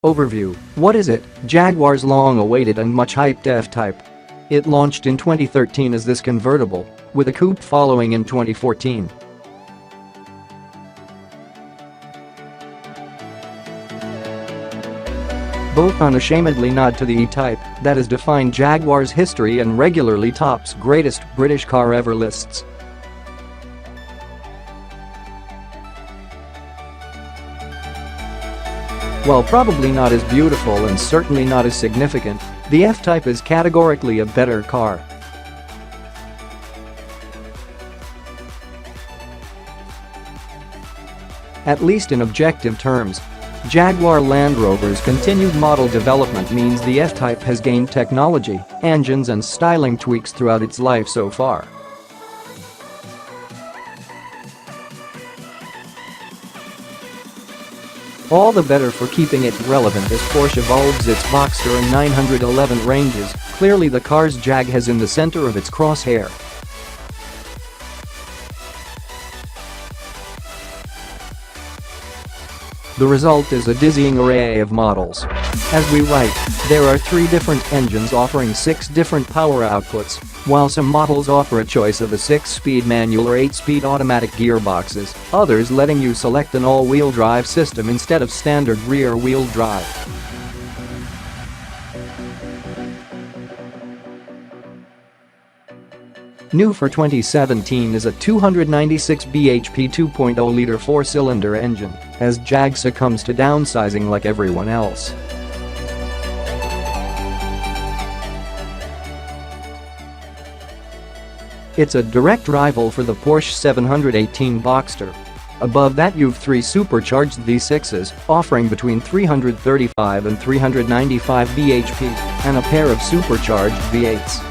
Overview. What is it? Jaguar's long-awaited and much-hyped F-Type. It launched in 2013 as this convertible, with a coupe following in 2014. Both unashamedly nod to the E-Type that has defined Jaguar's history and regularly tops greatest British car ever lists. While probably not as beautiful and certainly not as significant, the F-Type is categorically a better car. At least in objective terms. Jaguar Land Rover's continued model development means the F-Type has gained technology, engines and styling tweaks throughout its life so far. All the better for keeping it relevant as Porsche evolves its Boxster and 911 ranges. Clearly the car's Jag has in the center of its crosshair. The result is a dizzying array of models. As we write, there are 3 different engines offering 6 different power outputs, while some models offer a choice of a 6-speed manual or 8-speed automatic gearboxes, others letting you select an all-wheel drive system instead of standard rear-wheel drive. New for 2017 is a 296 bhp 2.0-liter 4-cylinder engine, as Jag succumbs to downsizing like everyone else. It's a direct rival for the Porsche 718 Boxster. Above that you've 3 supercharged V6s, offering between 335 and 395 bhp, and a pair of supercharged V8s.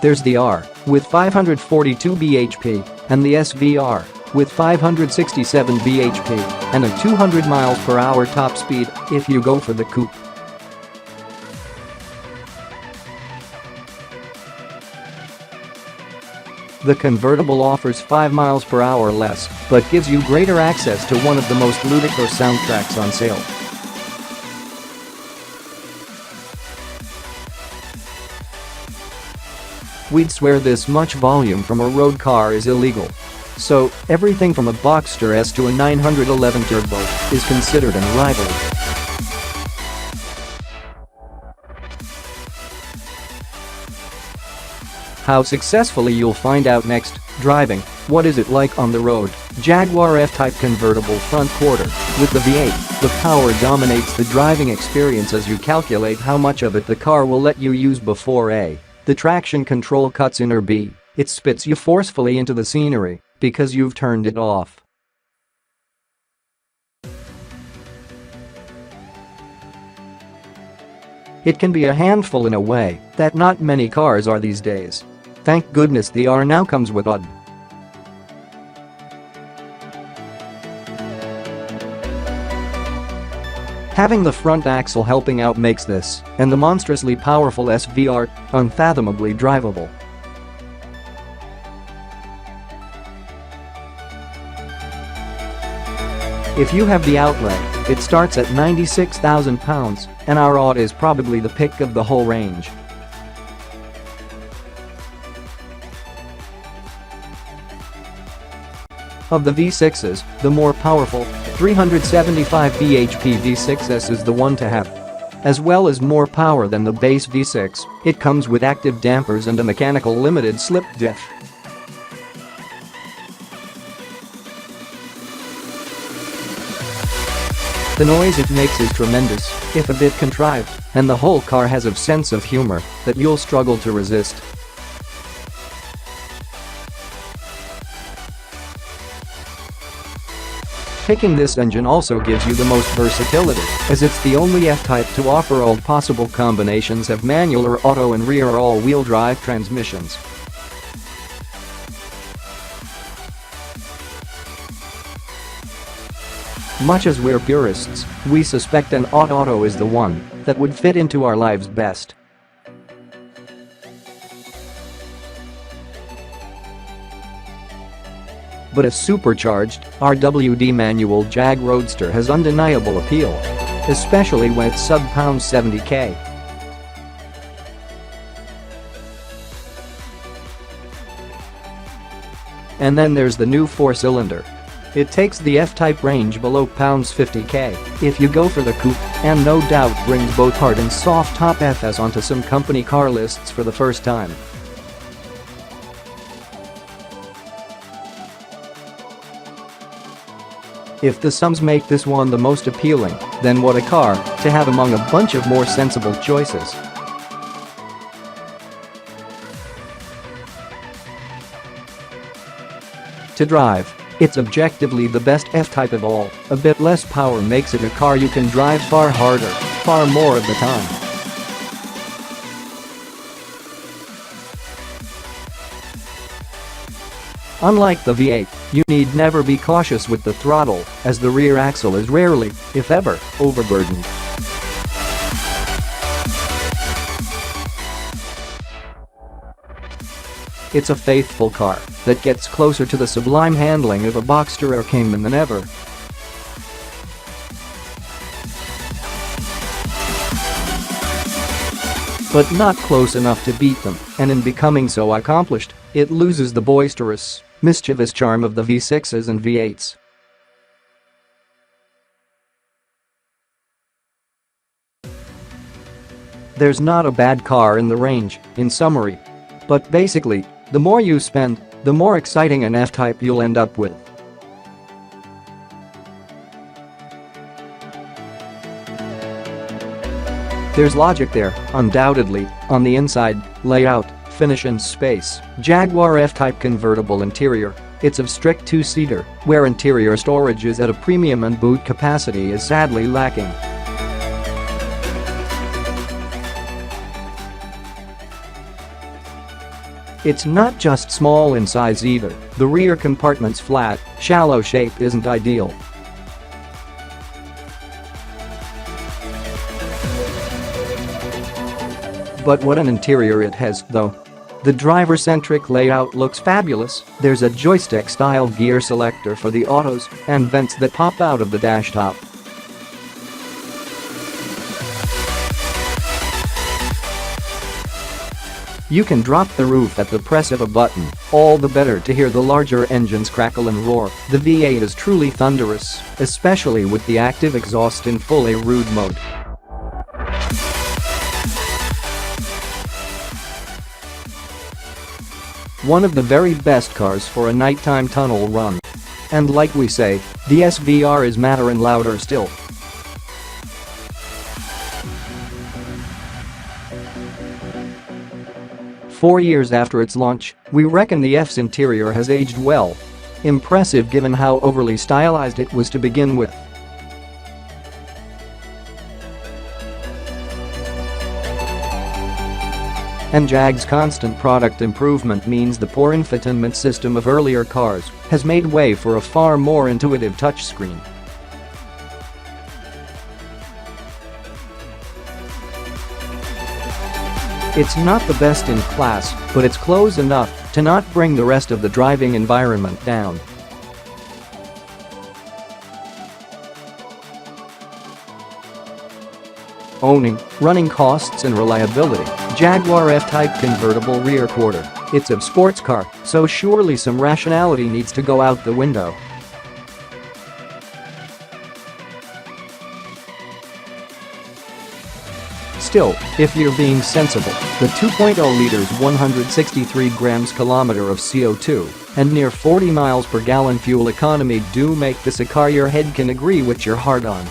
There's the R, with 542 bhp, and the SVR, with 567 bhp, and a 200 mph top speed if you go for the coupe. The convertible offers 5 mph less, but gives you greater access to one of the most ludicrous soundtracks on sale. We'd swear this much volume from a road car is illegal. So, everything from a Boxster S to a 911 Turbo is considered unrivaled. How successfully you'll find out next. Driving. What is it like on the road? Jaguar F-Type convertible front quarter. With the V8, the power dominates the driving experience as you calculate how much of it the car will let you use before A. The traction control cuts in or B. It spits you forcefully into the scenery because you've turned it off. It can be a handful in a way that not many cars are these days. Thank goodness the R now comes with UD. Having the front axle helping out makes this, and the monstrously powerful SVR, unfathomably drivable. If you have the outlay, it starts at £96,000, and our odd is probably the pick of the whole range. Of the V6s, the more powerful, 375 bhp V6S is the one to have. As well as more power than the base V6, it comes with active dampers and a mechanical limited slip diff. The noise it makes is tremendous, if a bit contrived, and the whole car has a sense of humor that you'll struggle to resist. Picking this engine also gives you the most versatility, as it's the only F-Type to offer all possible combinations of manual or auto and rear all-wheel drive transmissions. Much as we're purists, we suspect an auto is the one that would fit into our lives best. but a supercharged RWD manual Jag Roadster has undeniable appeal. Especially when it's sub-70k. And then there's the new 4-cylinder. It takes the F-Type range below £50k if you go for the coupe, and no doubt brings both hard and soft top FS onto some company car lists for the first time. If the sums make this one the most appealing, then what a car to have among a bunch of more sensible choices. To drive, it's objectively the best F-Type of all. A bit less power makes it a car you can drive far harder, far more of the time. Unlike the V8, you need never be cautious with the throttle, as the rear axle is rarely, if ever, overburdened. It's a faithful car that gets closer to the sublime handling of a Boxster or Cayman than ever. But not close enough to beat them, and in becoming so accomplished, it loses the boisterous, mischievous charm of the V6s and V8s. There's not a bad car in the range, in summary. But basically, the more you spend, the more exciting an F-Type you'll end up with. There's logic there, undoubtedly, on the inside, layout, finish and space. Jaguar F-Type convertible interior. It's of strict two-seater, where interior storage is at a premium and boot capacity is sadly lacking. It's not just small in size either. The rear compartment's flat, shallow shape isn't ideal. But what an interior it has, though. The driver-centric layout looks fabulous. There's a joystick-style gear selector for the autos and vents that pop out of the dash top. You can drop the roof at the press of a button, all the better to hear the larger engines crackle and roar. The V8 is truly thunderous, especially with the active exhaust in fully rude mode. One of the very best cars for a nighttime tunnel run. And like we say, the SVR is madder and louder still. "4 years after its launch, we reckon the F's interior has aged well. Impressive given how overly stylized it was to begin with. And Jag's constant product improvement means the poor infotainment system of earlier cars has made way for a far more intuitive touchscreen. It's not the best in class, but it's close enough to not bring the rest of the driving environment down. Owning, running costs and reliability. Jaguar F-Type convertible rear quarter. It's a sports car, so surely some rationality needs to go out the window. Still, if you're being sensible, the 2.0 liters 163 grams kilometer of CO2 and near 40 miles per gallon fuel economy do make this a car your head can agree with your heart on.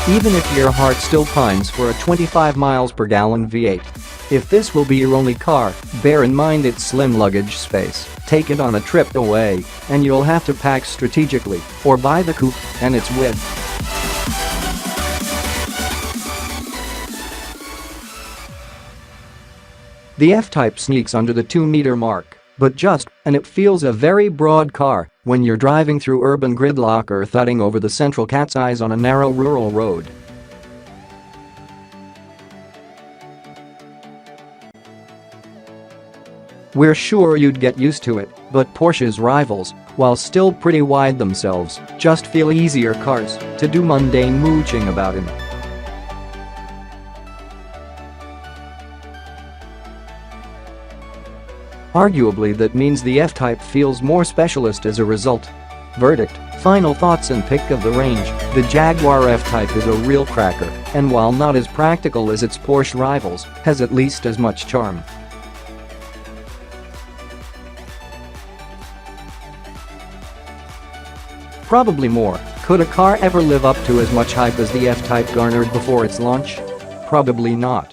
Even if your heart still pines for a 25 miles per gallon V8. If this will be your only car, bear in mind its slim luggage space. Take it on a trip away, and you'll have to pack strategically, or buy the coupe and its width. The F-Type sneaks under the 2-meter mark, but just, and it feels a very broad car when you're driving through urban gridlock or thudding over the central cat's eyes on a narrow rural road. We're sure you'd get used to it, but Porsche's rivals, while still pretty wide themselves, just feel easier cars to do mundane mooching about in. Arguably that means the F-Type feels more specialist as a result. Verdict, final thoughts and pick of the range, the Jaguar F-Type is a real cracker, and while not as practical as its Porsche rivals, has at least as much charm. Probably more. Could a car ever live up to as much hype as the F-Type garnered before its launch? Probably not.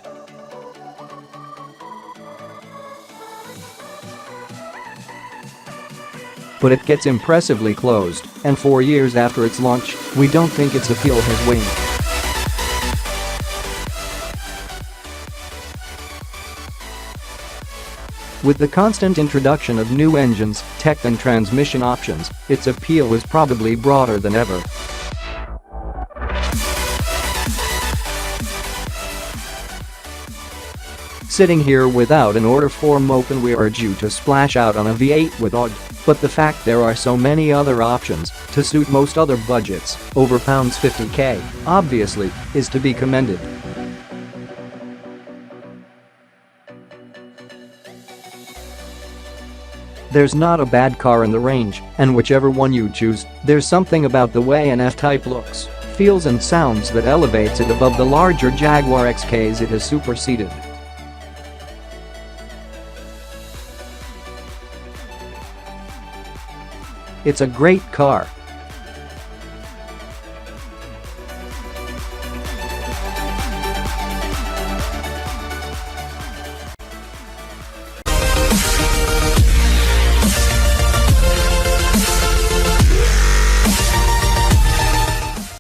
But it gets impressively closed, and 4 years after its launch, we don't think its appeal has waned. With the constant introduction of new engines, tech and transmission options, its appeal is probably broader than ever. Sitting here without an order form open, we urge you to splash out on a V8 with OG, but the fact there are so many other options to suit most other budgets, over £50k, obviously, is to be commended. There's not a bad car in the range, and whichever one you choose, there's something about the way an F-Type looks, feels and sounds that elevates it above the larger Jaguar XKs it has superseded. It's a great car,